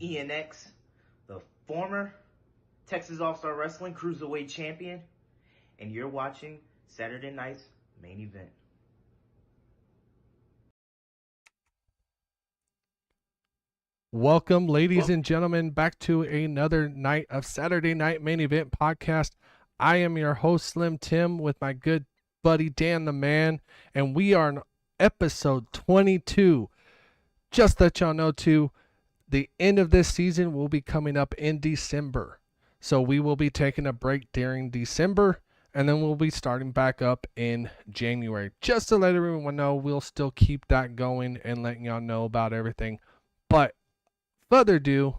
ENX, the former Texas All-Star Wrestling Cruiserweight Champion, and you're watching Saturday night's main event. Welcome, ladies and gentlemen, back to another night of Saturday Night Main Event Podcast. I am your host, Slim Tim, with my good buddy Dan the Man, and we are on episode 22. Just let y'all know, too, the end of this season will be coming up in December. So we will be taking a break during December, and then we'll be starting back up in January. Just to let everyone know, we'll still keep that going and letting y'all know about everything. But further ado,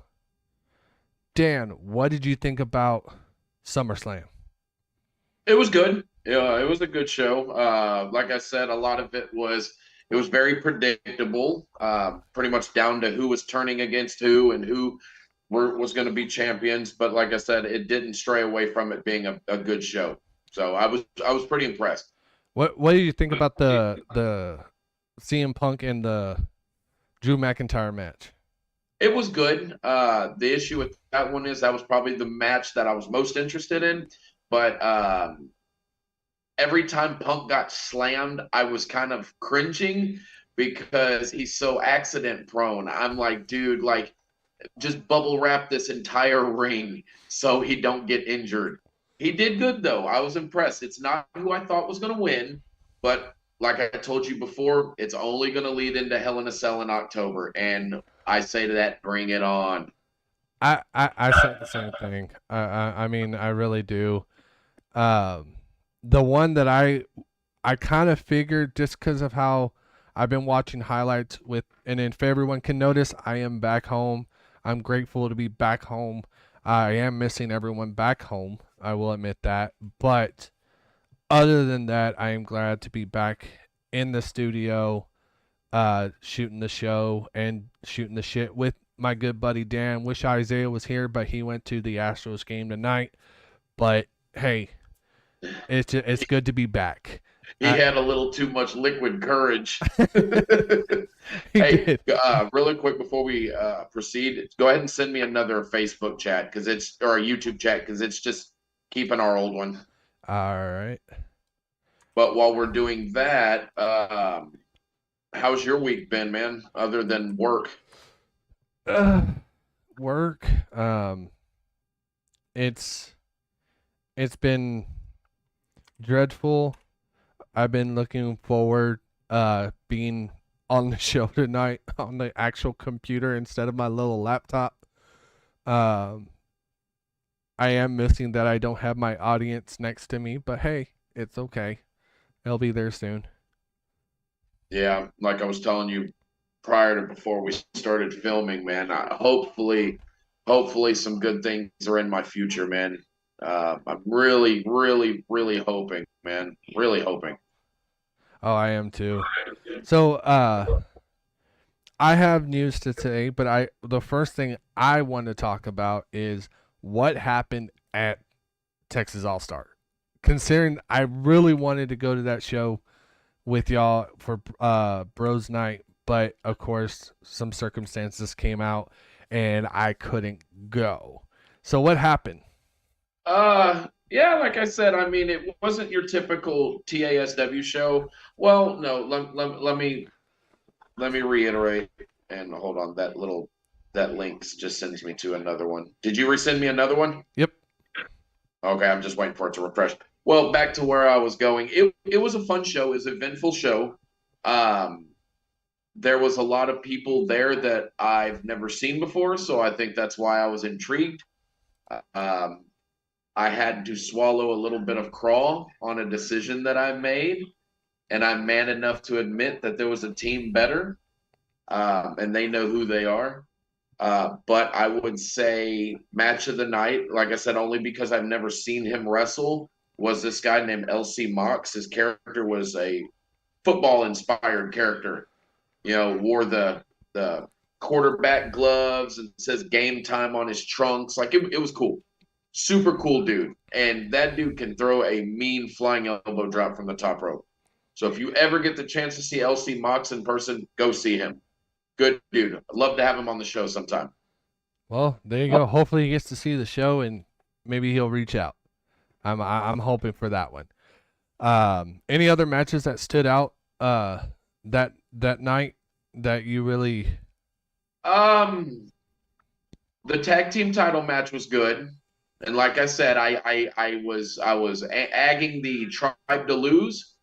Dan, what did you think about SummerSlam? It was good. Yeah, it was a good show. Like I said, a lot of it was very predictable. Pretty much down to who was turning against who and who was going to be champions. But like I said, it didn't stray away from it being a good show. So I was pretty impressed. What do you think about the CM Punk and the Drew McIntyre match? It was good. The issue with that one is that was probably the match that I was most interested in. But every time Punk got slammed, I was kind of cringing because he's so accident prone. I'm like, dude, like, just bubble wrap this entire ring so he don't get injured. He did good, though. I was impressed. It's not who I thought was going to win, but like I told you before, it's only going to lead into Hell in a Cell in October. And I say to that, bring it on. I said the same thing. I mean, I really do. The one that I kind of figured, just because of how I've been watching highlights with, and if everyone can notice, I am back home. I'm grateful to be back home. I am missing everyone back home. I will admit that. But other than that, I am glad to be back in the studio, shooting the show and shooting the shit with my good buddy Dan. Wish Isaiah was here, but he went to the Astros game tonight. But hey, it's good to be back. He had a little too much liquid courage. He hey, did. Really quick before we proceed, go ahead and send me another Facebook chat or a YouTube chat because it's just keeping our old one. All right. But while we're doing that, how's your week been, man? Other than work? Work. It's been dreadful. I've been looking forward being on the show tonight on the actual computer instead of my little laptop. I am missing that I don't have my audience next to me, but hey, it's okay. They'll be there soon. Yeah, like I was telling you before we started filming, man. Hopefully some good things are in my future, man. I'm really, really, really hoping, man. Really hoping. Oh, I am too. So, I have news to say, but the first thing I want to talk about is what happened at Texas All-Star. Considering I really wanted to go to that show with y'all for Bros Night, but of course some circumstances came out and I couldn't go. So what happened? Yeah, like I said, I mean, it wasn't your typical TASW show. Well, no, let me reiterate, and hold on, that link just sends me to another one. Did you resend me another one? Yep. Okay, I'm just waiting for it to refresh. Well, back to where I was going. It was a fun show. It was an eventful show. There was a lot of people there that I've never seen before, so I think that's why I was intrigued. I had to swallow a little bit of crawl on a decision that I made, and I'm man enough to admit that there was a team better, and they know who they are. But I would say match of the night, like I said, only because I've never seen him wrestle, was this guy named LC Mox. His character was a football-inspired character. You know, wore the quarterback gloves and says game time on his trunks. Like, it was cool. Super cool dude. And that dude can throw a mean flying elbow drop from the top rope. So if you ever get the chance to see LC Mox in person, go see him. Good dude. I'd love to have him on the show sometime. Well, there you go. Hopefully he gets to see the show and maybe he'll reach out. I'm hoping for that one. Any other matches that stood out that night that you really? The tag team title match was good, and like I said, I was agging the tribe to lose.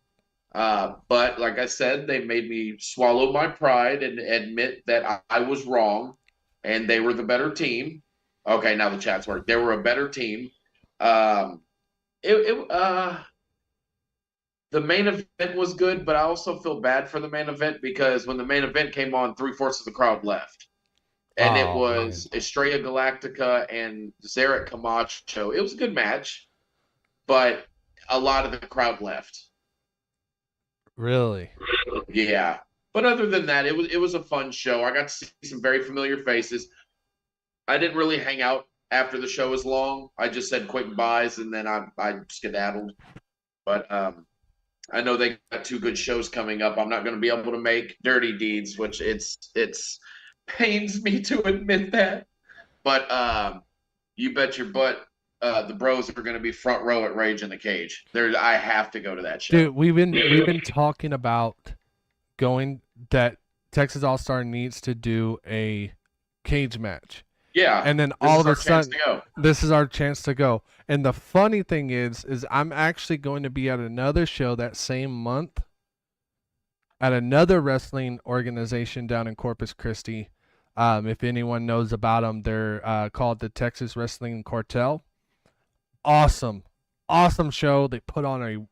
But like I said, they made me swallow my pride and admit that I was wrong, and they were the better team. Okay, now the chat's work. They were a better team. Um, the main event was good, but I also feel bad for the main event because when the main event came on, 3/4 of the crowd left. And it was Estrella Galactica and Zarek Camacho. It was a good match, but a lot of the crowd left. Really? Yeah. But other than that, it was a fun show. I got to see some very familiar faces. I didn't really hang out after the show was long. I just said quick buys and then I skedaddled. But I know they got 2 good shows coming up. I'm not going to be able to make Dirty Deeds, which it's pains me to admit that. But you bet your butt the bros are going to be front row at Rage in the Cage. I have to go to that show. Dude, we've been talking about going that Texas All Star needs to do a cage match. Yeah. And then all of a sudden, this is our chance to go. And the funny thing is I'm actually going to be at another show that same month at another wrestling organization down in Corpus Christi. If anyone knows about them, they're called the Texas Wrestling Cartel. Awesome show. They put on a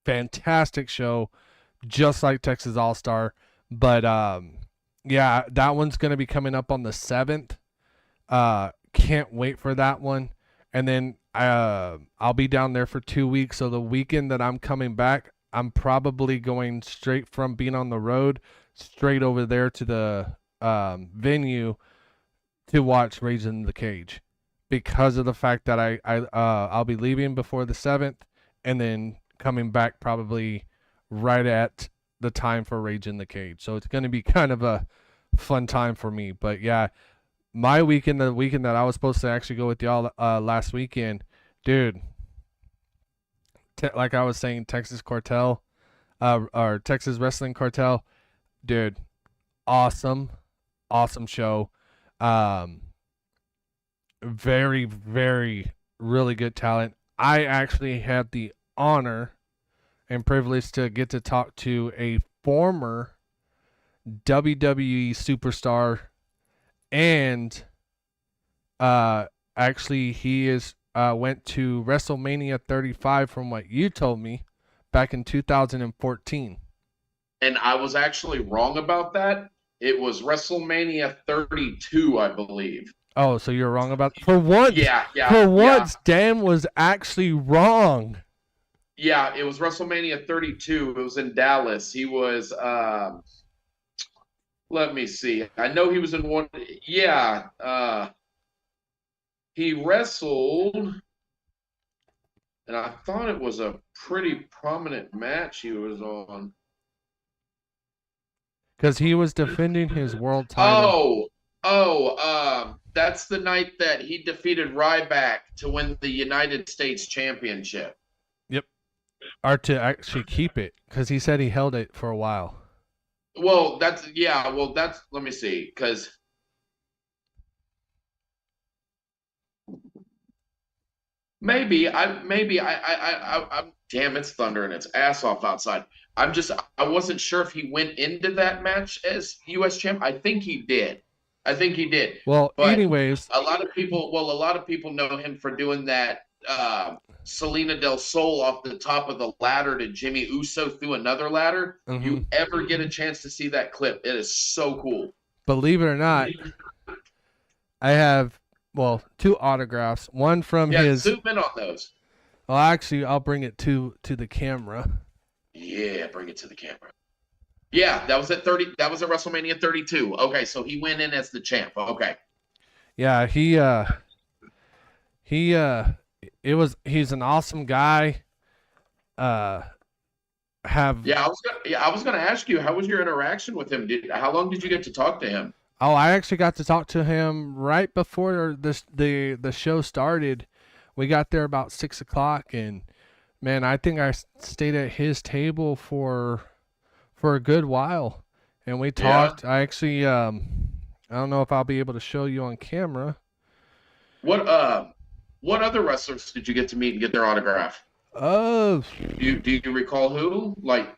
fantastic show, just like Texas All Star. But yeah, that one's going to be coming up on the 7th. Can't wait for that one. And then I'll be down there for 2 weeks. So the weekend that I'm coming back, I'm probably going straight from being on the road straight over there to the venue to watch Rage in the Cage, because of the fact that I'll be leaving before the 7th and then coming back probably right at the time for Rage in the Cage. So it's going to be kind of a fun time for me. But yeah, my weekend, the weekend that I was supposed to actually go with y'all last weekend, dude, like I was saying, Texas Cartel, or Texas Wrestling Cartel, dude, awesome show. Very, very, really good talent. I actually had the honor and privilege to get to talk to a former WWE superstar, and actually he went to WrestleMania 35 from what you told me back in 2014. And I was actually wrong about that. It was WrestleMania 32, I believe. Oh, so you're wrong about for once. Yeah. For once, Dan was actually wrong. Yeah, it was WrestleMania 32. It was in Dallas. He was let me see. I know he was in one. Yeah. He wrestled, and I thought it was a pretty prominent match he was on. Because he was defending his world title. That's the night that he defeated Ryback to win the United States Championship. Yep. Or to actually keep it, because he said he held it for a while. Well, let me see, because maybe I'm damn, it's thundering its ass off outside. I wasn't sure if he went into that match as U.S. champ. I think he did. Well, but anyways, a lot of people know him for doing that Selena Del Sol off the top of the ladder to Jimmy Uso through another ladder. Mm-hmm. You ever get a chance to see that clip, it is so cool. Believe it or not, I have, 2 autographs. One from his. Zoom in on those. Well, actually, I'll bring it to the camera. Yeah, bring it to the camera. Yeah, that was at 30. That was at WrestleMania 32. Okay, so he went in as the champ. Okay. Yeah, he's an awesome guy. I was gonna ask you, how was your interaction with him? How long did you get to talk to him? Oh, I actually got to talk to him right before the show started. We got there about 6 o'clock, and man, I think I stayed at his table for a good while, and we Yeah. talked. I actually I don't know if I'll be able to show you on camera. What other wrestlers did you get to meet and get their autograph? Oh, Do you recall who? Like,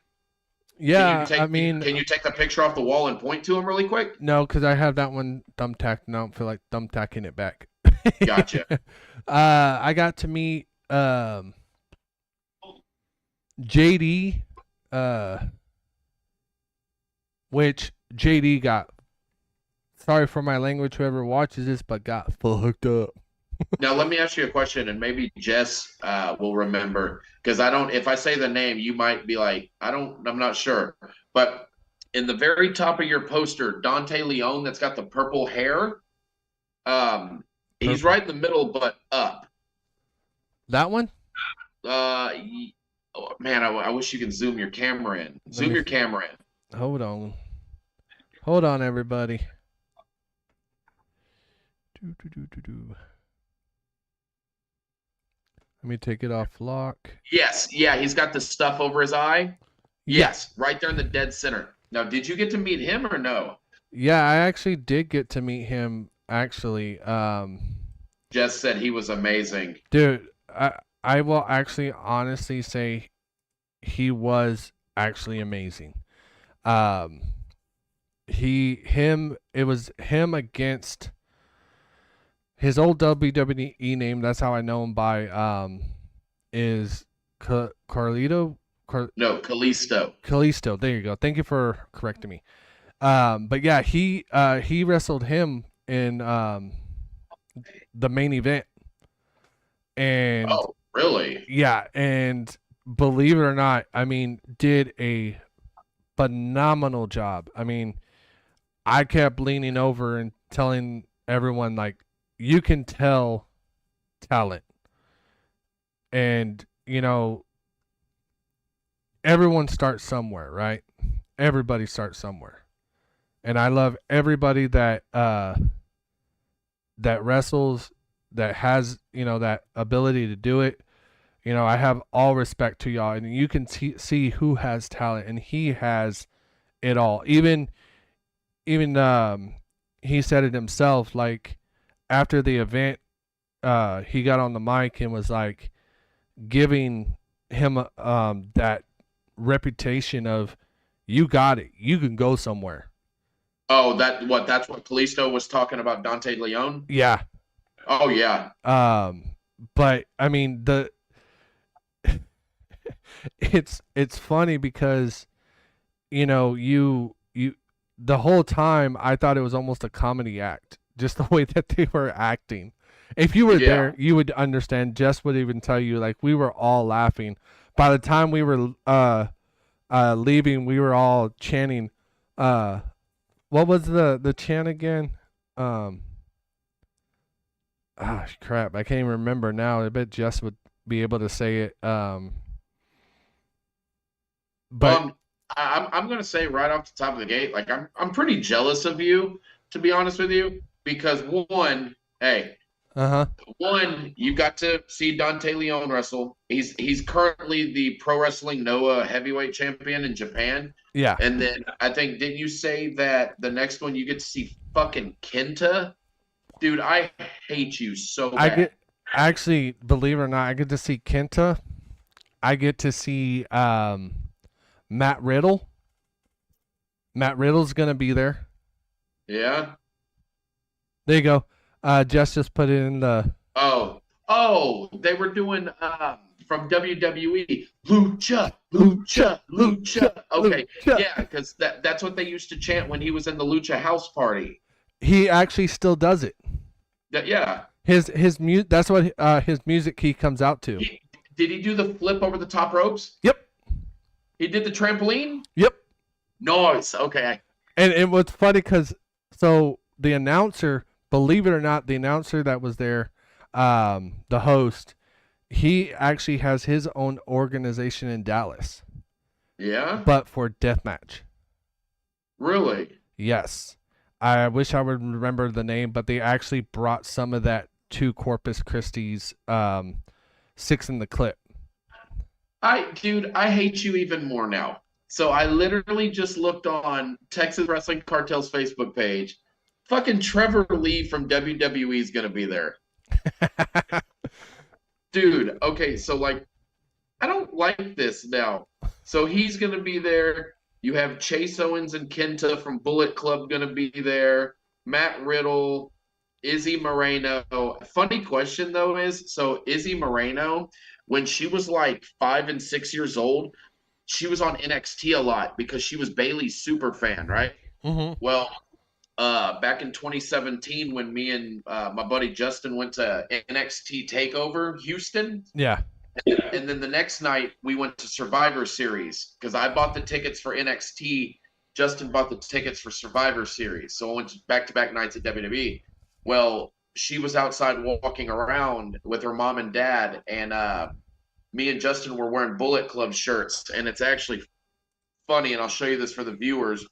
yeah. I mean, can you take a picture off the wall and point to him really quick? no, because I have that one thumbtacked, and I don't feel like thumbtacking it back. Gotcha. I got to meet JD, which JD got. Sorry for my language, whoever watches this, but got fucked up. Now let me ask you a question, and maybe Jess will remember, because I don't. If I say the name, you might be like, I'm not sure. But in the very top of your poster, Dante Leon, that's got the purple hair. He's Purple. right in the middle, but up. That one? Oh, man, I wish you could zoom your camera in. Zoom your camera in. Hold on. Hold on, everybody. Let me take it off lock. Yes, yeah, he's got the stuff over his eye. Yes, right there in the dead center. Now, did you get to meet him or no? Yeah, I actually did get to meet him. Actually, Jess said he was amazing. dude, I will actually honestly say he was actually amazing. It was him against his old WWE name. That's how I know him by. Is Carlito? No, Kalisto. Kalisto. There you go. Thank you for correcting me. But yeah, he wrestled him in the main event. And oh, really? Yeah, and believe it or not, I mean, did a phenomenal job. I mean, I kept leaning over and telling everyone, like, you can tell talent. And, everyone starts somewhere, right? Everybody starts somewhere. And I love everybody that wrestles, that has, that ability to do it. I have all respect to y'all, and you can see who has talent, and he has it all. Even he said it himself, like, after the event, he got on the mic and was like giving him that reputation of, you got it, you can go somewhere. Oh, that's what Kalisto was talking about, Dante Leon? Yeah. Oh, yeah. But I mean, it's funny because you the whole time I thought it was almost a comedy act, just the way that they were acting. If you were there, you would understand. Jess would even tell you, like, we were all laughing. By the time we were leaving, we were all chanting. What was the chant again? Crap, I can't even remember now. I bet Jess would be able to say it. But I'm gonna say right off the top of the gate, like, I'm pretty jealous of you, to be honest with you, because one, you got to see Dante Leon wrestle. He's currently the Pro Wrestling Noah heavyweight champion in Japan. Yeah. And then I think, didn't you say that the next one you get to see fucking Kenta? Dude, I hate you so bad. Actually, believe it or not, I get to see Kenta. I get to see Matt Riddle. Matt Riddle's gonna be there. Yeah. There you go. Jess just put it in the. Oh, they were doing from WWE, Lucha. Okay, Lucha. Yeah, because that's what they used to chant when he was in the Lucha House Party. He actually still does it. Yeah. His music. That's what his music key comes out to. Did he do the flip over the top ropes? Yep. He did the trampoline? Yep. Nice. Okay. And it was funny because the announcer, believe it or not, the announcer that was there, the host, he actually has his own organization in Dallas. Yeah. But for deathmatch. Really? Yes. I wish I would remember the name, but they actually brought some of that to Corpus Christi's Six in the Clip. Dude, I hate you even more now. So I literally just looked on Texas Wrestling Cartel's Facebook page. Fucking Trevor Lee from WWE is gonna be there. Dude, okay, so like I don't like this now. So he's gonna be there. You have Chase Owens and Kenta from Bullet Club gonna be there. Matt Riddle, Izzy Moreno. Funny question though is so Izzy Moreno, when she was like 5 and 6 years old, she was on NXT a lot because she was Bayley's super fan, right? Mm-hmm. Well, back in 2017 when me and my buddy Justin went to NXT Takeover Houston, Yeah. and then the next night we went to Survivor Series because I bought the tickets for NXT. Justin bought the tickets for Survivor Series, so I went to back-to-back nights at WWE. Well, she was outside walking around with her mom and dad, and me and Justin were wearing Bullet Club shirts, and it's actually funny, and I'll show you this for the viewers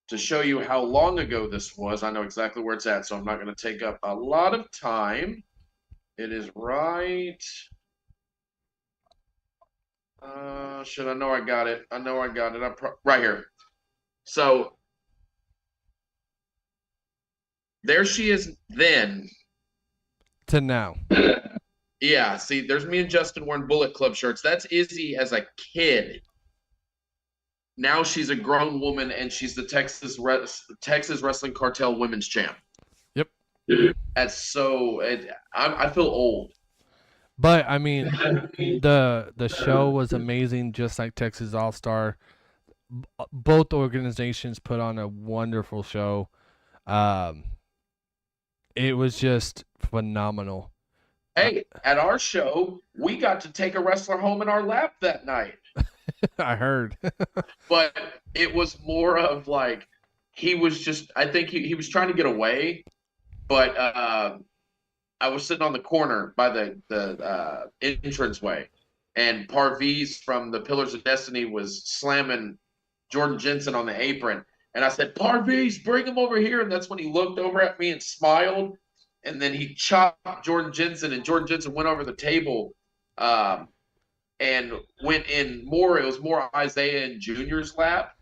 to show you how long ago this was. I know exactly where it's at, so I'm not going to take up a lot of time. It is right. Shit, I know I got it. Right here. So there she is then. To now. Yeah, see, there's me and Justin wearing Bullet Club shirts. That's Izzy as a kid. Now she's a grown woman, and she's the Texas Wrestling Cartel Women's Champ. Yep. That's so. I feel old. But I mean, the show was amazing, just like Texas All Star. Both organizations put on a wonderful show. It was just phenomenal. Hey, at our show, we got to take a wrestler home in our lap that night. I heard. But it was more of like he was just. I think he was trying to get away, but I was sitting on the corner by the entranceway, and Parviz from the Pillars of Destiny was slamming Jordan Jensen on the apron. And I said, Parviz, bring him over here. And that's when he looked over at me and smiled. And then he chopped Jordan Jensen, and Jordan Jensen went over the table and went in more. It was more Isaiah and Junior's lap.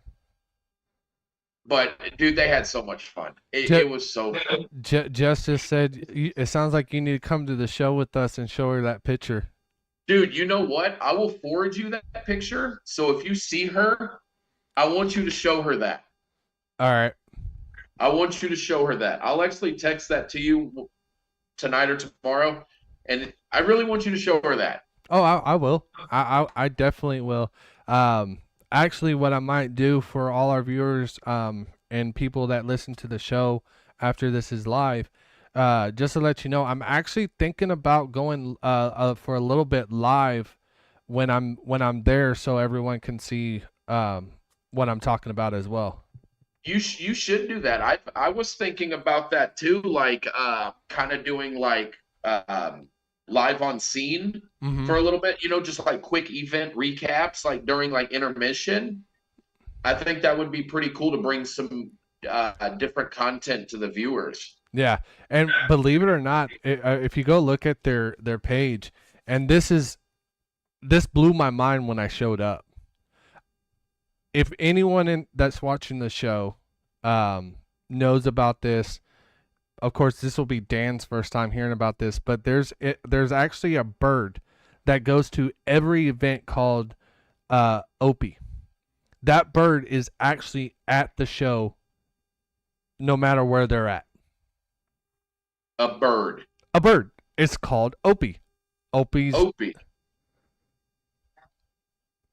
But, dude, they had so much fun. It was so fun. Justice said, it sounds like you need to come to the show with us and show her that picture. Dude, you know what? I will forward you that picture. So if you see her, I want you to show her that. All right. I want you to show her that. I'll actually text that to you tonight or tomorrow. And I really want you to show her that. Oh, I will. I definitely will. Actually, what I might do for all our viewers and people that listen to the show after this is live, just to let you know, I'm actually thinking about going for a little bit live when I'm there, so everyone can see what I'm talking about as well. You should do that. I was thinking about that too, like kind of doing like live on scene for a little bit, just like quick event recaps, like during like intermission. I think that would be pretty cool to bring some different content to the viewers. Yeah, and believe it or not, if you go look at their page, and this blew my mind when I showed up. If anyone that's watching the show knows about this, of course, this will be Dan's first time hearing about this, but there's actually a bird that goes to every event called Opie. That bird is actually at the show no matter where they're at. A bird. A bird. It's called Opie. Opie.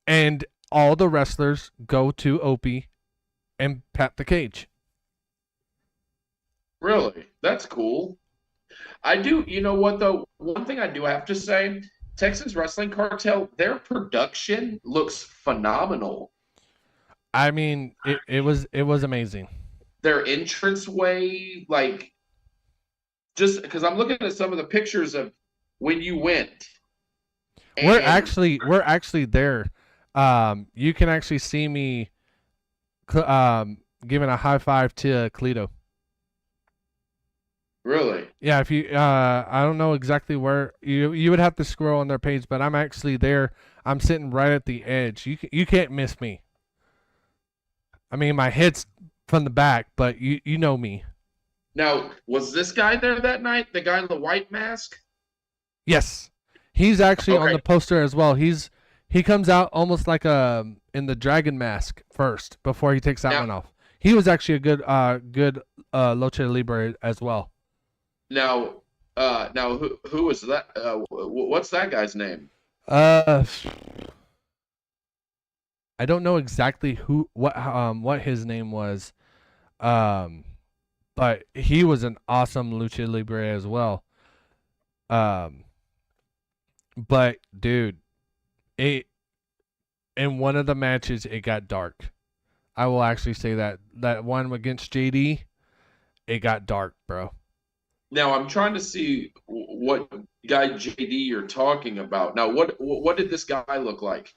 And all the wrestlers go to Opie and pat the cage. Really? That's cool. I do. You know what, though? One thing I do have to say, Texas Wrestling Cartel, their production looks phenomenal. I mean, it was amazing. Their entranceway, like, just because I'm looking at some of the pictures of when you went. We're actually there. You can actually see me giving a high five to Cleto. Really? Yeah, if you I don't know exactly where you would have to scroll on their page, but I'm actually there. I'm sitting right at the edge. You can't miss me. I mean, my head's from the back, but you know me. Now, was this guy there that night? The guy in the white mask? Yes. He's actually on Okay. the poster as well. He comes out almost like in the dragon mask first before he takes that one off. He was actually a good Lucha Libre as well. Now, who was that? What's that guy's name? I don't know exactly what his name was, but he was an awesome Lucha Libre as well. But dude, it in one of the matches it got dark. I will actually say that one against JD, it got dark, bro. Now, I'm trying to see what guy JD you're talking about. Now, what did this guy look like?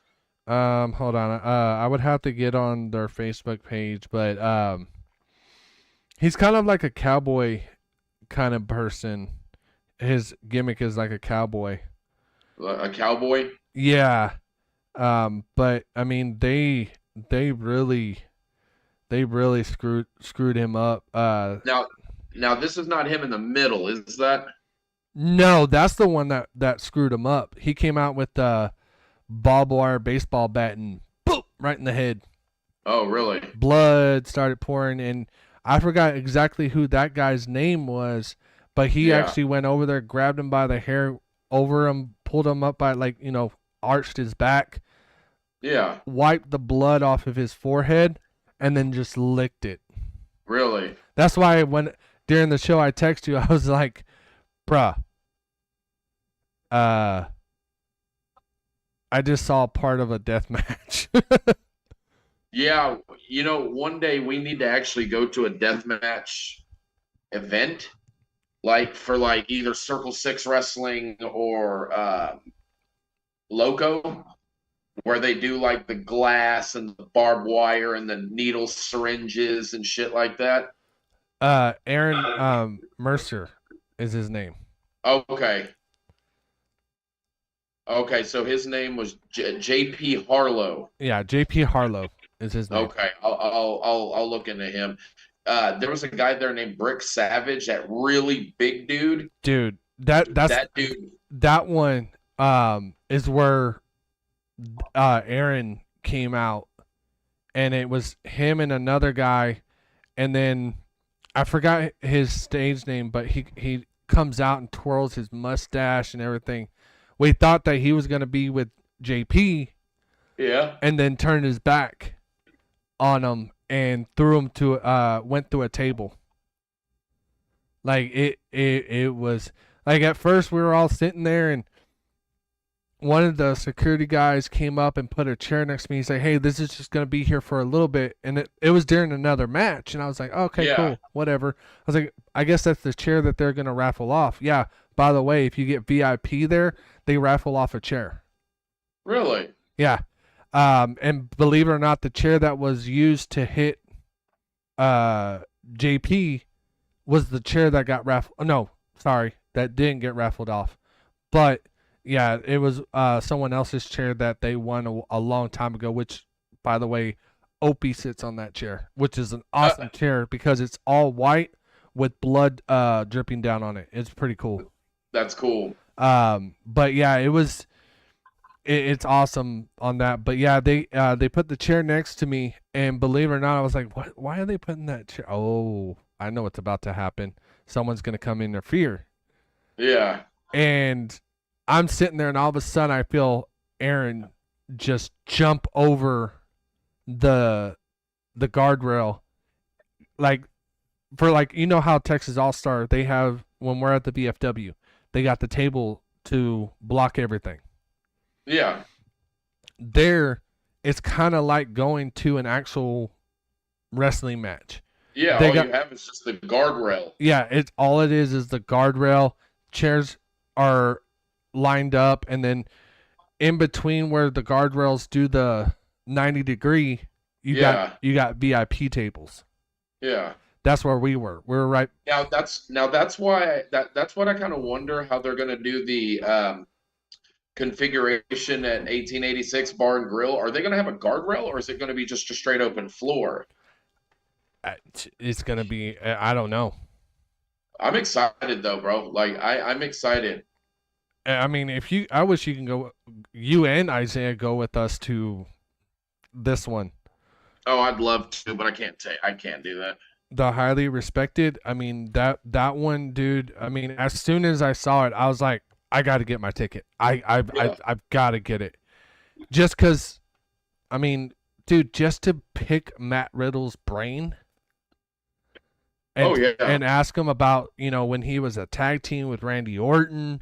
Hold on. I would have to get on their Facebook page, but he's kind of like a cowboy kind of person. His gimmick is like a cowboy. A cowboy? Yeah. But I mean they really screwed him up. Now this is not him in the middle, is that? No, that's the one that screwed him up. He came out with the barbed wire baseball bat and boop right in the head. Oh, really? Blood started pouring, and I forgot exactly who that guy's name was, but he actually went over there, grabbed him by the hair over him, pulled him up by arched his back. Yeah. Wiped the blood off of his forehead, and then just licked it. Really? That's why when during the show I text you, I was like, bruh, I just saw part of a death match. Yeah, one day we need to actually go to a deathmatch event, for either Circle Six Wrestling or Loco, where they do like the glass and the barbed wire and the needle syringes and shit like that. Aaron Mercer is his name. Okay. Okay, so his name was J.P. Harlow. Yeah, J.P. Harlow is his name. Okay, I'll look into him. There was a guy there named Brick Savage, that really big dude. Dude, that's that dude. That one is where Aaron came out, and it was him and another guy, and then I forgot his stage name, but he comes out and twirls his mustache and everything. We thought that he was gonna be with JP, yeah, and then turned his back on him and threw him went through a table. Like it was like at first we were all sitting there, and one of the security guys came up and put a chair next to me. He said, "Hey, this is just gonna be here for a little bit," and it was during another match, and I was like, "Okay, cool, whatever." I was like, "I guess that's the chair that they're gonna raffle off." Yeah. By the way, if you get VIP there, they raffle off a chair. Really? Yeah. And believe it or not, the chair that was used to hit JP was the chair that got raffled. No, sorry, that didn't get raffled off. But yeah, it was someone else's chair that they won a long time ago. Which, by the way, Opie sits on that chair, which is an awesome chair because it's all white with blood dripping down on it. It's pretty cool. That's cool. But yeah, it's awesome on that. But yeah, they put the chair next to me, and believe it or not, I was like, what? Why are they putting that chair? Oh, I know what's about to happen. Someone's gonna come interfere. Yeah. And I'm sitting there, and all of a sudden, I feel Aaron just jump over the guardrail, you know how Texas All-Star, they have when we're at the BFW, they got the table to block everything. Yeah. There, it's kind of like going to an actual wrestling match. Yeah, you have is just the guardrail. Yeah, all it is the guardrail. Chairs are lined up, and then in between where the guardrails do the 90-degree, you got VIP tables. Yeah. That's where we were. We were right. That's why that's what I kind of wonder how they're going to do the configuration at 1886 Bar and Grill. Are they going to have a guardrail, or is it going to be just a straight open floor? It's gonna be. I don't know. I'm excited though, bro. Like I'm excited. I mean, I wish you can go. You and Isaiah go with us to this one. Oh, I'd love to, but I can't do that. The highly respected. I mean that one, dude. I mean, as soon as I saw it, I was like, I got to get my ticket. I've got to get it. Just because, I mean, dude, just to pick Matt Riddle's brain. And ask him about, when he was a tag team with Randy Orton,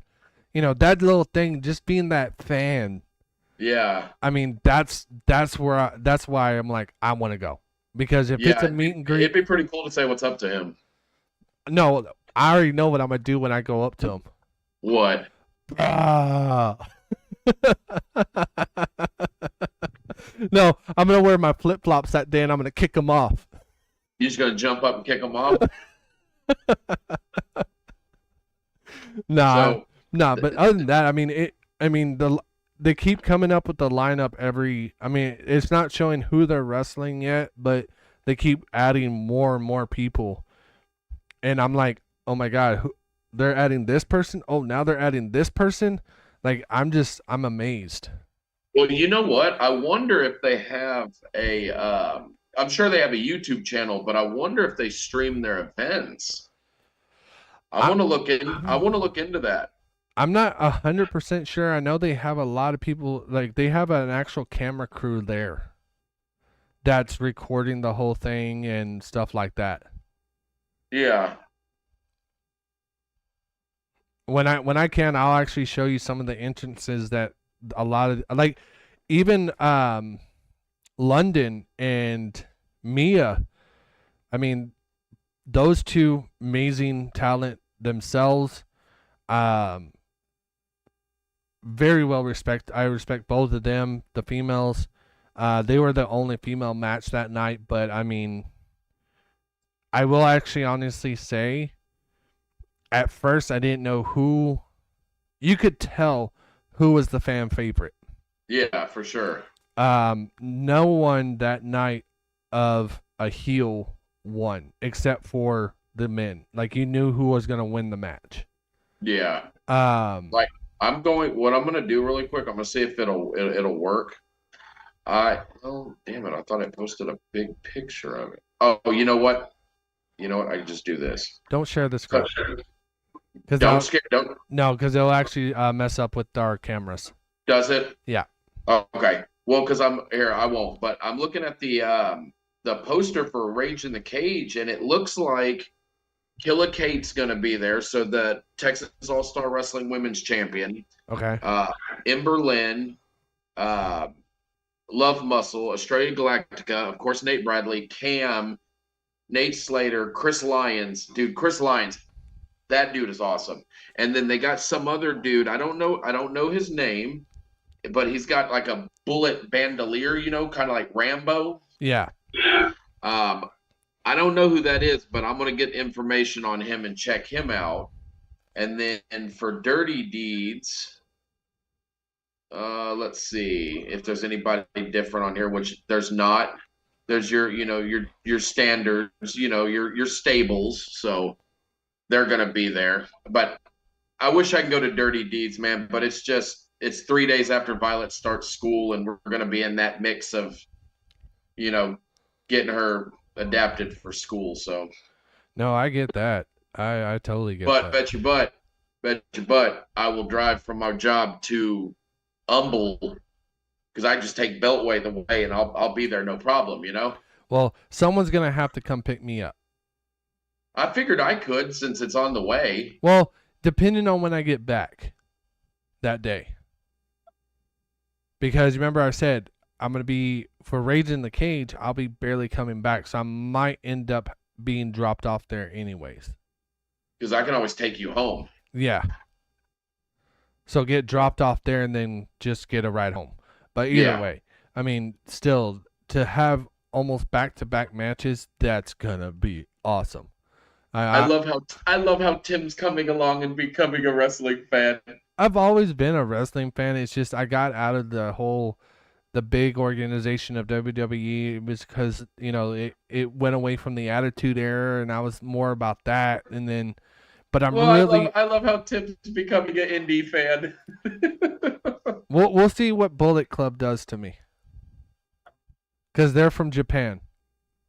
that little thing, just being that fan. Yeah. I mean, that's why I'm like, I want to go, because if it's a meet and greet, it'd be pretty cool to say what's up to him. No, I already know what I'm gonna do when I go up to him. What? No, I'm gonna wear my flip flops that day and I'm gonna kick him off. You just gonna jump up and kick him off? Nah. But other than that, I mean, they keep coming up with the lineup it's not showing who they're wrestling yet, but they keep adding more and more people, and I'm like, oh my god, they're adding this person. Oh, now they're adding this person. Like, I'm amazed. Well, you know what? I wonder if they have I'm sure they have a YouTube channel, but I wonder if they stream their events. I want to look into that. I'm not 100% sure. I know they have a lot of people, like they have an actual camera crew there that's recording the whole thing and stuff like that. Yeah. When I can, I'll actually show you some of the entrances that a lot of, like, even London and Mia. I mean, those two amazing talent themselves. Very well I respect both of them, the females. They were the only female match that night, but I mean, I will actually honestly say, at first I didn't know who. You could tell who was the fan favorite. Yeah, for sure. No one that night of a heel won except for the men. Like, you knew who was gonna win the match. Yeah. Like, what I'm gonna do really quick, I'm gonna see if it'll work. Oh damn it, I thought I posted a big picture of it. Oh, you know what? I can just do this. Don't share the screen. Don't. No, because it'll actually mess up with our cameras. Does it? Yeah. Oh, okay. Well, because I'm here, I won't. But I'm looking at the poster for Rage in the Cage, and it looks like Killa Kate's going to be there. So the Texas All-Star Wrestling Women's Champion. Okay. Ember Lynn, Love Muscle, Australia Galactica, of course, Nate Bradley, Cam, Nate Slater, Chris Lyons. Dude, Chris Lyons, that dude is awesome. And then they got some other dude. I don't know his name, but he's got like a bullet bandolier, kind of like Rambo. Yeah. I don't know who that is, but I'm going to get information on him and check him out. And then for Dirty Deeds, let's see if there's anybody different on here, which there's not. There's your standards, your stables. So they're going to be there. But I wish I could go to Dirty Deeds, man, but it's 3 days after Violet starts school, and we're going to be in that mix of, getting her adapted for school. So, no, I get that. I totally get that. But bet your butt, I will drive from my job to Humble, because I just take Beltway the way, and I'll be there no problem. Well, someone's gonna have to come pick me up. I figured I could, since it's on the way. Well, depending on when I get back that day. Because remember I said I'm going to be, for Rage in the Cage, I'll be barely coming back. So I might end up being dropped off there anyways. Because I can always take you home. Yeah. So get dropped off there and then just get a ride home. But either way, I mean, still, to have almost back-to-back matches, that's gonna be awesome. I love how Tim's coming along and becoming a wrestling fan. I've always been a wrestling fan. It's just I got out of the big organization of WWE. It was because it went away from the Attitude Era, and I was more about that. And then, but I love how Tim's becoming an indie fan. we'll see what Bullet Club does to me, because they're from Japan.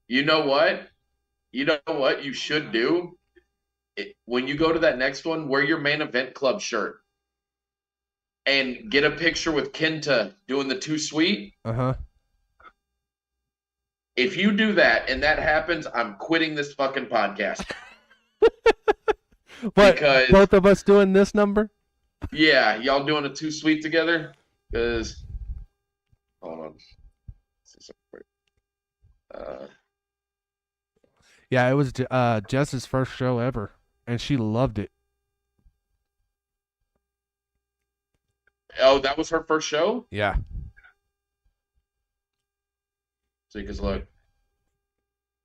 You know what? You know what you should do? When you go to that next one, wear your Main Event Club shirt and get a picture with Kenta doing the Too Sweet. If you do that and that happens, I'm quitting this fucking podcast. What? Because both of us doing this number? Yeah, y'all doing a Too Sweet together? Because hold on. Yeah, it was Jess's first show ever, and she loved it. Oh, that was her first show? Yeah. See, because look,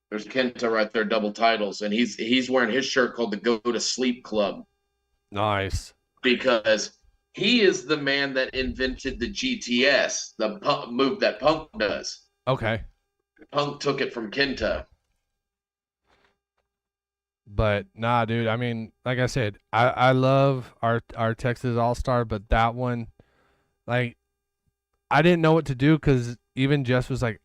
there's Kenta right there, double titles, and he's wearing his shirt called the Go to Sleep Club. Nice. Because he is the man that invented the GTS, the move that Punk does. Okay. Punk took it from Kenta. But nah, dude. I mean, like I said, I love our Texas All-Star, but that one, like, I didn't know what to do because even Jess was like,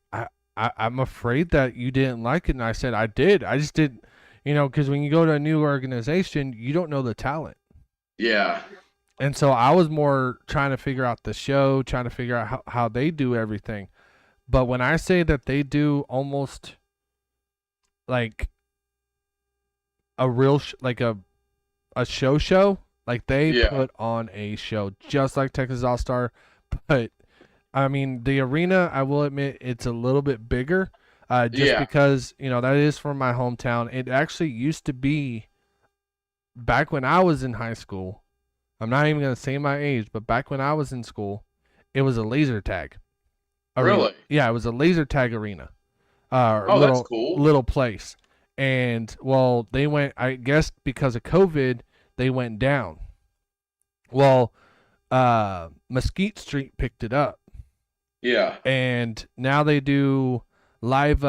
I'm afraid that you didn't like it, and I said I did. I just didn't, because when you go to a new organization, you don't know the talent. Yeah. And so I was more trying to figure out the show, trying to figure out how they do everything. But when I say that they do almost like a real like a show, like they put on a show just like Texas All-Star. But I mean, the arena, I will admit, it's a little bit bigger, because that is from my hometown. It actually used to be, back when I was in high school, I'm not even gonna say my age, but back when I was in school, it was a laser tag arena. Really? Yeah, it was a laser tag arena. That's cool. Little place. And, well, they went, I guess because of COVID, they went down. Well, Mesquite Street picked it up. Yeah. And now they do live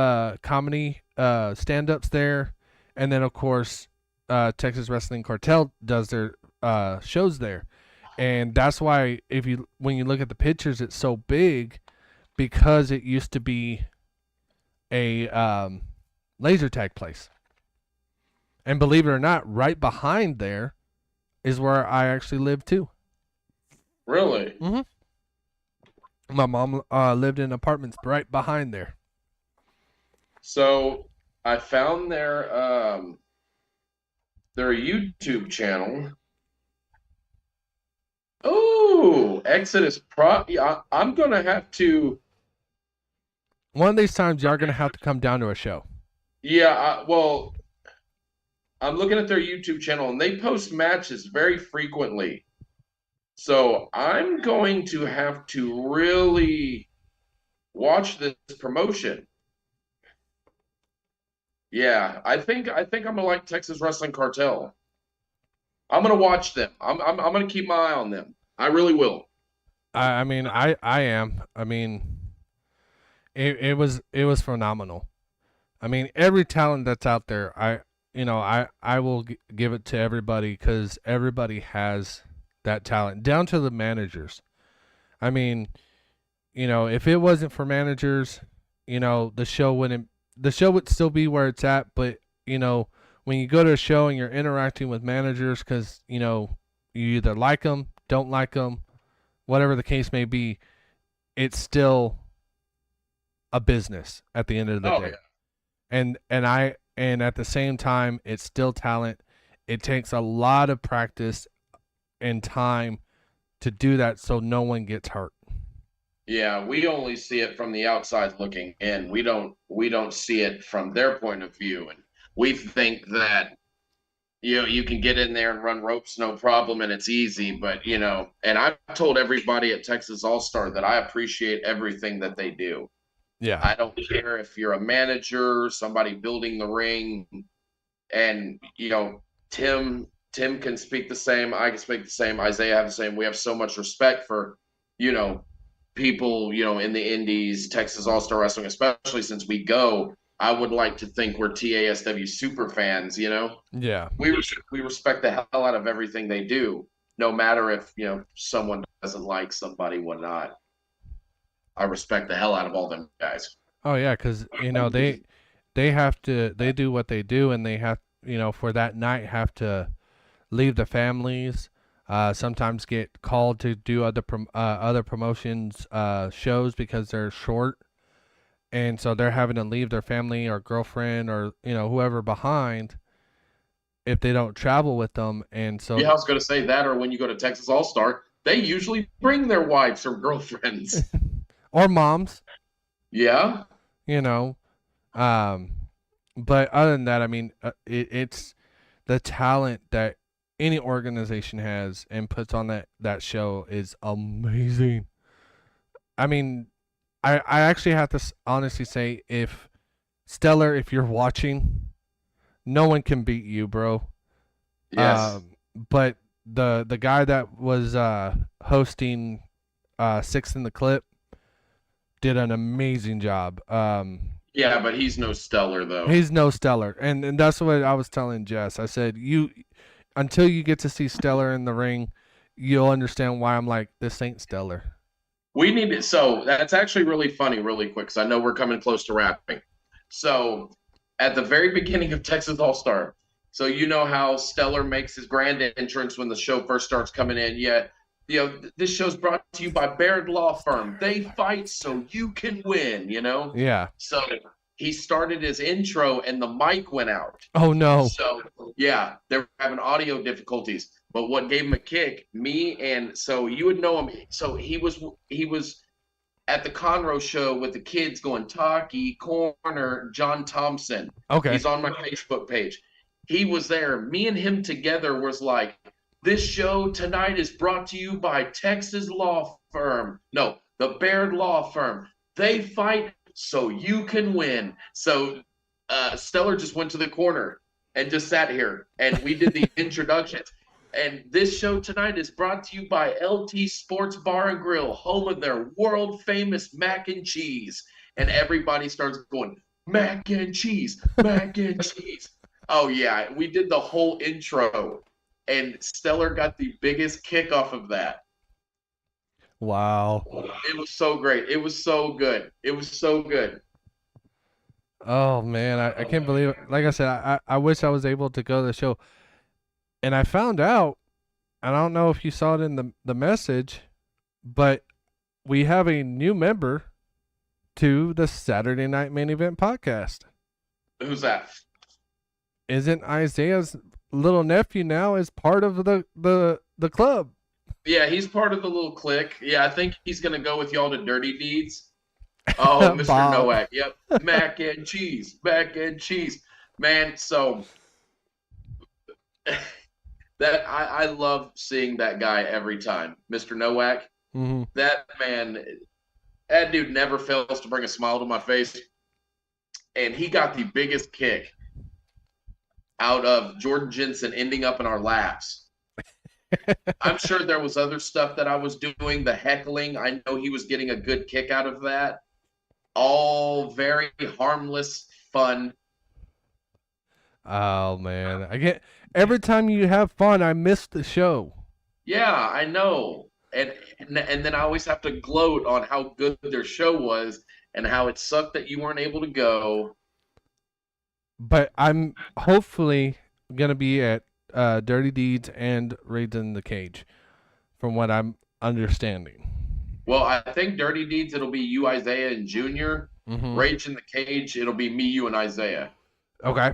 comedy stand-ups there. And then, of course, Texas Wrestling Cartel does their shows there. And that's why when you look at the pictures, it's so big, because it used to be a laser tag place. And believe it or not, right behind there is where I actually live too. Really? Mm-hmm. My mom lived in apartments right behind there. So I found their YouTube channel. Oh, Exodus Pro. Yeah, I'm gonna have to. One of these times, you're gonna have to come down to a show. Yeah, well, I'm looking at their YouTube channel, and they post matches very frequently. So I'm going to have to really watch this promotion. Yeah, I think I'm gonna like Texas Wrestling Cartel. I'm gonna watch them. I'm gonna keep my eye on them. I really will. I mean, I am. I mean, it was phenomenal. I mean, every talent that's out there, I will give it to everybody, because everybody has that talent, down to the managers. I mean, if it wasn't for managers, the show would still be where it's at. But when you go to a show and you're interacting with managers, because you either like them, don't like them, whatever the case may be, it's still a business at the end of the day. Yeah. And at the same time, it's still talent. It takes a lot of practice and time to do that, so no one gets hurt. Yeah, we only see it from the outside looking in. We don't see it from their point of view, and we think that you can get in there and run ropes no problem and it's easy. But and I've told everybody at Texas All-Star that I appreciate everything that they do. Yeah. I don't care if you're a manager, somebody building the ring, and Tim can speak the same, I can speak the same, Isaiah have the same. We have so much respect for, people, in the indies, Texas All-Star Wrestling, especially since we go. I would like to think we're TASW super fans, Yeah. we respect the hell out of everything they do, no matter if someone doesn't like somebody, whatnot. I respect the hell out of all them guys. Oh yeah, because they have to they do what they do, and they have for that night have to leave the families. Sometimes get called to do other promotions shows because they're short, and so they're having to leave their family or girlfriend or whoever behind if they don't travel with them. And so Yeah, I was going to say that, or when you go to Texas All Star, they usually bring their wives or girlfriends. or moms, Yeah. you know. Um, but other than that, I mean, it's the talent that any organization has and puts on that show is amazing. I mean, I actually have to honestly say, if Stellar, if you're watching, no one can beat you, bro. Yes. But the guy that was hosting Six in the Clip did an amazing job. Yeah, but he's no Stellar though. He's no Stellar, and that's what I was telling Jess. I said, until you get to see Stellar in the ring, you'll understand why I'm like, this ain't Stellar. We need to, so that's actually really funny, really quick, because I know we're coming close to wrapping. So at the very beginning of Texas All Star, so you know how Stellar makes his grand entrance when the show first starts coming in. Yeah, this show's brought to you by Baird Law Firm. They fight so you can win. Yeah. So he started his intro and the mic went out. Oh no. So yeah, they're having audio difficulties. But what gave him a kick, so you would know him. So he was at the Conroe show with the kids going Talkie Corner, John Thompson. Okay. He's on my Facebook page. He was there. Me and him together was like, this show tonight is brought to you by Texas Law Firm. No, the Baird Law Firm. They fight so you can win. So Stellar just went to the corner and just sat here, and we did the introductions. And this show tonight is brought to you by LT Sports Bar and Grill, home of their world famous mac and cheese. And everybody starts going, mac and cheese, mac and cheese. Oh, yeah. We did the whole intro, and Stellar got the biggest kick off of that. Wow. It was so great. It was so good. It was so good. Oh man, I can't believe it. Like I said, I wish I was able to go to the show. And I found out, and I don't know if you saw it in the message, but we have a new member to the Saturday Night Main Event podcast. Who's that? Isn't Isaiah's little nephew now is part of the club? Yeah, he's part of the little clique. Yeah, I think he's going to go with y'all to Dirty Deeds. Oh, Mr. Nowak. Yep. Mac and cheese. Mac and cheese. Man, so that I love seeing that guy every time. Mr. Nowak. Mm-hmm. That man, that dude never fails to bring a smile to my face. And he got the biggest kick out of Jordan Jensen ending up in our laps. I'm sure there was other stuff that I was doing, the heckling. I know he was getting a good kick out of that. All very harmless fun. Oh man, every time you have fun, I miss the show. Yeah, I know. And then I always have to gloat on how good their show was and how it sucked that you weren't able to go. But I'm hopefully gonna be at Dirty Deeds and Raids in the Cage, from what I'm understanding. Well, I think Dirty Deeds, it'll be you, Isaiah, and Junior. Mm-hmm. Rage in the Cage, it'll be me, you, and Isaiah. Okay.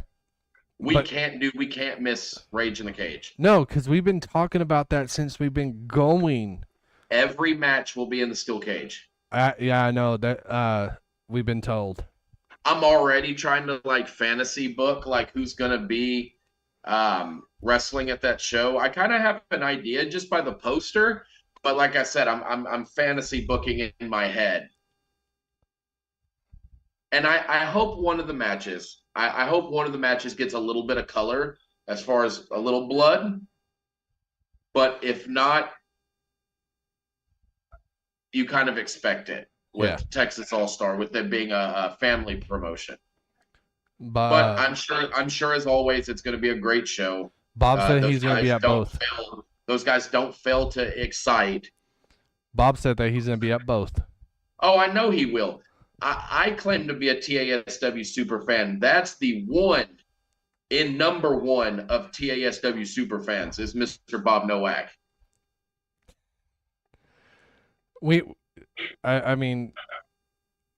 We can't miss Rage in the Cage. No, because we've been talking about that since we've been going. Every match will be in the steel cage. Yeah, I know that. We've been told. I'm already trying to fantasy book who's gonna be wrestling at that show. I kind of have an idea just by the poster, but like I said, I'm fantasy booking it in my head. and I hope one of the matches, I hope one of the matches gets a little bit of color as far as a little blood. But if not, you kind of expect it with Yeah. Texas All Star, with it being a family promotion. But But I'm sure as always, it's going to be a great show. Bob said Those he's going to be guys at don't both. fail. Those guys don't fail to excite. Bob said that he's going to be at both. Oh, I know he will. I claim to be a TASW super fan. That's the one in number one of TASW super fans is Mr. Bob Nowak. I mean,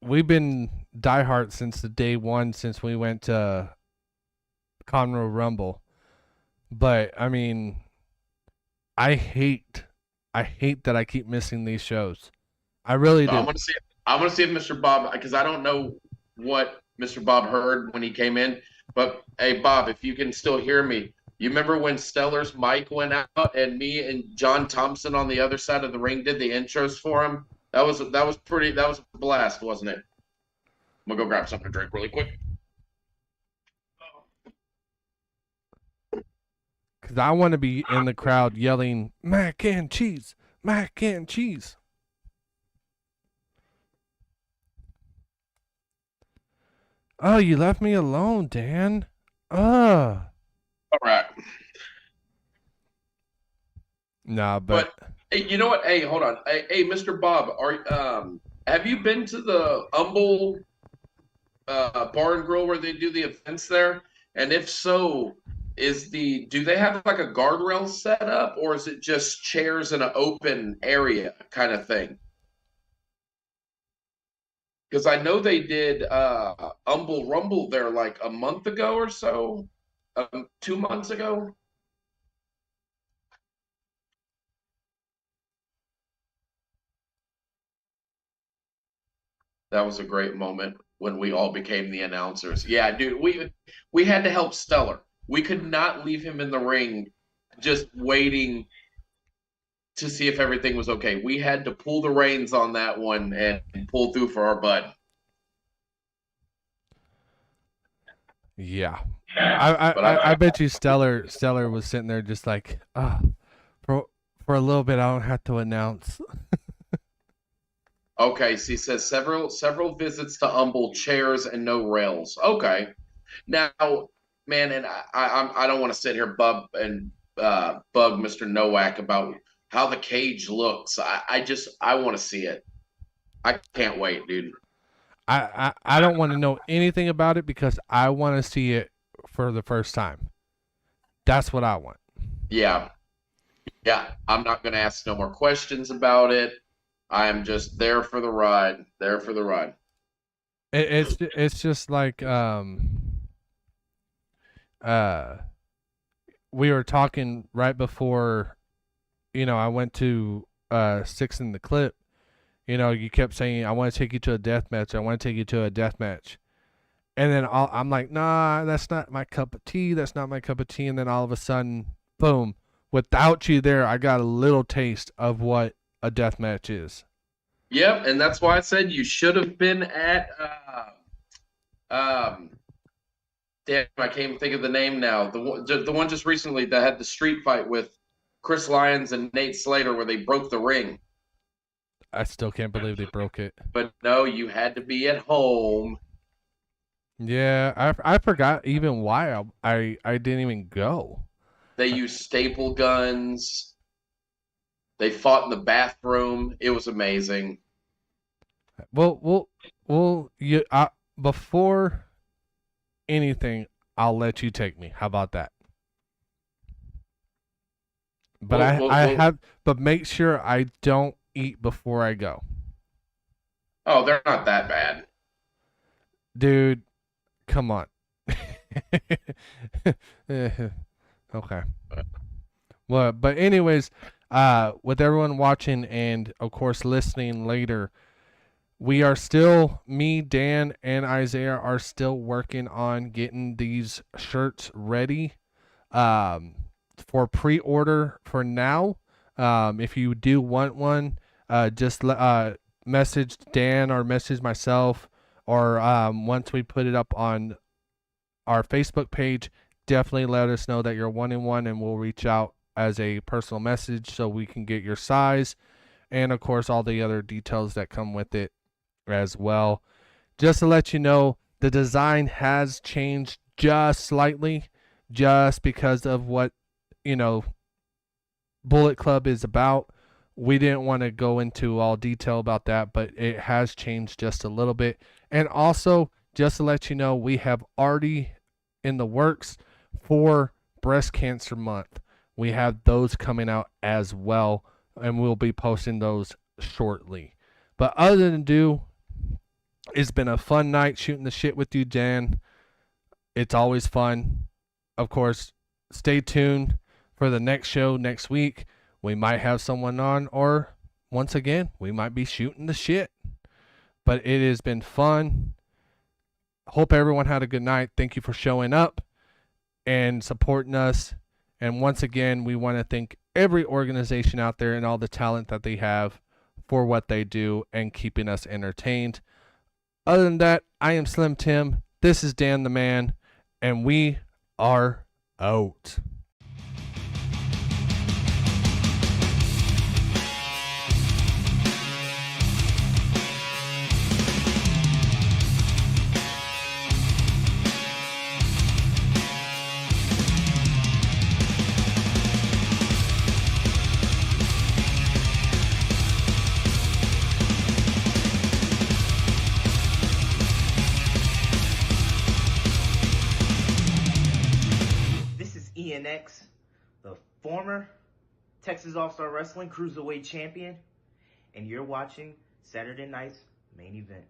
we've been diehard since the day one since we went to Conroe Rumble. But I mean, I hate that I keep missing these shows. I really do. I want to see if Mr. Bob, because I don't know what Mr. Bob heard when he came in. But hey, Bob, if you can still hear me, you remember when Stellar's mic went out and me and John Thompson on the other side of the ring did the intros for him? That was a blast, wasn't it? I'm gonna go grab something to drink really quick. Because I want to be in the crowd yelling, mac and cheese, mac and cheese. Oh, you left me alone, Dan. All right. Nah, but hey, you know what? Hey, hold on. Hey, Mr. Bob, have you been to the Humble Bar and Grill where they do the events there? And if so, do they have like a guardrail set up, or is it just chairs in an open area kind of thing? Because I know they did Humble Rumble there like a month ago or so, 2 months ago. That was a great moment when we all became the announcers. Yeah, dude, we had to help Stellar. We could not leave him in the ring just waiting to see if everything was okay. We had to pull the reins on that one and pull through for our bud. yeah. I bet you Stellar was sitting there just like, for a little bit I don't have to announce. Okay, so he says several visits to Humble, chairs and no rails. Okay, now, man, and I don't want to sit here bug Mr. Nowak about how the cage looks. I want to see it. I can't wait, dude. I don't want to know anything about it because I want to see it for the first time. That's what I want. Yeah. I'm not going to ask no more questions about it. I am just there for the ride. There for the ride. It's just like we were talking right before, I went to 6 in the clip. You kept saying, I want to take you to a death match. I want to take you to a death match. And then I'm like, nah, that's not my cup of tea. That's not my cup of tea. And then all of a sudden, boom, without you there, I got a little taste of what a death match is. Yep, and that's why I said you should have been at damn, I can't even think of the name now. The one just recently that had the street fight with Chris Lyons and Nate Slater where they broke the ring. I still can't believe they broke it. But no, you had to be at home. Yeah, I forgot even why I didn't even go. They used staple guns. They fought in the bathroom. It was amazing. Well, before anything, I'll let you take me. How about that? But but make sure I don't eat before I go. Oh, they're not that bad. Dude, come on. Okay. Well, but anyways, with everyone watching and of course listening later, we are still, me, Dan, and Isaiah are still working on getting these shirts ready for pre-order for now. If you do want one, just message Dan or message myself or once we put it up on our Facebook page, definitely let us know that you're 1-1, and we'll reach out as a personal message so we can get your size and, of course, all the other details that come with it as well. Just to let you know, the design has changed just slightly, just because of what, Bullet Club is about. We didn't want to go into all detail about that, but it has changed just a little bit. And also, just to let you know, we have already in the works for Breast Cancer Month. We have those coming out as well, and we'll be posting those shortly. But other than ado, it's been a fun night shooting the shit with you, Dan. It's always fun. Of course, stay tuned for the next show next week. We might have someone on, or once again, we might be shooting the shit. But it has been fun. Hope everyone had a good night. Thank you for showing up and supporting us. And once again, we want to thank every organization out there and all the talent that they have for what they do and keeping us entertained. Other than that, I am Slim Tim. This is Dan the Man, and we are out. ENX, the former Texas All-Star Wrestling Cruiserweight Champion, and you're watching Saturday night's main event.